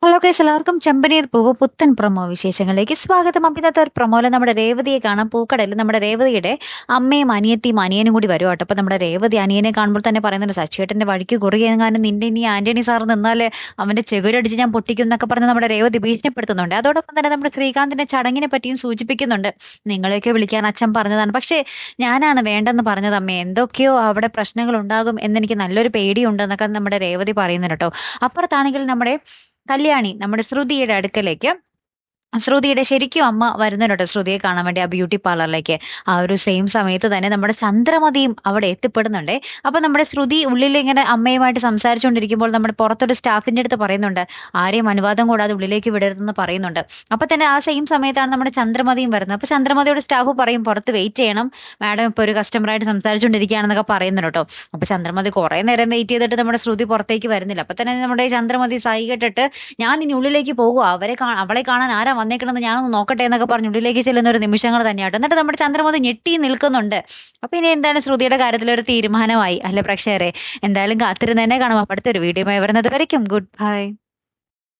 Hello guys, എല്ലാവർക്കും ചെമ്പനീർ പൂവ് പുത്തൻ പ്രൊമോ വിശേഷങ്ങളിലേക്ക് സ്വാഗതം. അപ്പം ഇന്നത്തെ ഒരു പ്രൊമോയിൽ നമ്മുടെ രേവതിയെ കാണാം. പൂക്കടയിൽ നമ്മുടെ രേവതിയുടെ അമ്മയും അനിയത്തിയും അനിയനും കൂടി വരും കേട്ടോ. അപ്പം നമ്മുടെ രേവതി അനിയനെ കാണുമ്പോൾ തന്നെ പറയുന്നുണ്ട്, സച്ചിയേട്ടൻ്റെ വഴിക്ക് കുറുകെങ്ങാനും നിന്റെ ഇനി ആന്റണി സാർ നിന്നാലേ അവന്റെ ചെകുരടിച്ച് ഞാൻ പൊട്ടിക്കും എന്നൊക്കെ പറഞ്ഞ് നമ്മുടെ രേവതി ഭീഷണിപ്പെടുത്തുന്നുണ്ട്. അതോടൊപ്പം തന്നെ നമ്മുടെ ശ്രീകാന്തിന്റെ ചടങ്ങിനെ പറ്റിയും സൂചിപ്പിക്കുന്നുണ്ട്. നിങ്ങളെയൊക്കെ വിളിക്കാൻ അച്ഛൻ പറഞ്ഞതാണ്, പക്ഷേ ഞാനാണ് വേണ്ടെന്ന് പറഞ്ഞത് അമ്മേ, എന്തൊക്കെയോ അവിടെ പ്രശ്നങ്ങൾ ഉണ്ടാകും എന്നെനിക്ക് നല്ലൊരു പേടിയുണ്ടെന്നൊക്കെ നമ്മുടെ രേവതി പറയുന്നുണ്ട് കേട്ടോ. അപ്പുറത്താണെങ്കിൽ നമ്മുടെ കല്യാണി നമ്മുടെ ശ്രുതിയുടെ അടുക്കലേക്ക്, ശ്രുതിയുടെ ശരിക്കും അമ്മ വരുന്നുണ്ട് കേട്ടോ ശ്രുതിയെ കാണാൻ വേണ്ടി ആ ബ്യൂട്ടി പാർലറിലേക്ക്. ആ ഒരു സെയിം സമയത്ത് തന്നെ നമ്മുടെ ചന്ദ്രമതിയും അവിടെ എത്തിപ്പെടുന്നുണ്ടേ. അപ്പൊ നമ്മുടെ ശ്രുതി ഉള്ളിൽ ഇങ്ങനെ അമ്മയുമായിട്ട് സംസാരിച്ചുകൊണ്ടിരിക്കുമ്പോൾ നമ്മുടെ പുറത്തൊരു സ്റ്റാഫിന്റെ അടുത്ത് പറയുന്നുണ്ട്, ആരെയും അനുവാദം കൂടാതെ ഉള്ളിലേക്ക് വിടരുതെന്ന് പറയുന്നുണ്ട്. അപ്പൊ തന്നെ ആ സെയിം സമയത്താണ് നമ്മുടെ ചന്ദ്രമതിയും വരുന്നത്. അപ്പൊ ചന്ദ്രമതിയോട് സ്റ്റാഫ് പറയും, പുറത്ത് വെയിറ്റ് ചെയ്യണം, മാഡം ഇപ്പൊ ഒരു കസ്റ്റമറായിട്ട് സംസാരിച്ചുകൊണ്ടിരിക്കുകയാണെന്നൊക്കെ പറയുന്നുണ്ട് കേട്ടോ. അപ്പൊ ചന്ദ്രമതി കുറെ നേരം വെയിറ്റ് ചെയ്തിട്ട് നമ്മുടെ ശ്രുതി പുറത്തേക്ക് വരുന്നില്ല. അപ്പൊ തന്നെ നമ്മുടെ ചന്ദ്രമതി സൈ കെട്ടിട്ട്, ഞാൻ ഇനി ഉള്ളിലേക്ക് പോകുക, അവളെ കാണാൻ ആരാ വന്നേക്കണെന്ന് ഞാനൊന്ന് നോക്കട്ടെ എന്നൊക്കെ പറഞ്ഞ് ഉള്ളിലേക്ക് ചെല്ലുന്ന ഒരു നിമിഷങ്ങൾ തന്നെയാട്ടോ. എന്നിട്ട് നമ്മുടെ ചന്ദ്രമതി ഞെട്ടി നിൽക്കുന്നുണ്ട്. അപ്പൊ ഇനി എന്തായാലും ശ്രുതിയുടെ കാര്യത്തിൽ ഒരു തീരുമാനമായി അല്ലെ പ്രേക്ഷകരെ? എന്തായാലും കാത്തിരുന്ന് തന്നെ കാണാം. അടുത്തൊരു വീഡിയോയുമായി വരുന്നത് വരയ്ക്കും ഗുഡ് ബൈ.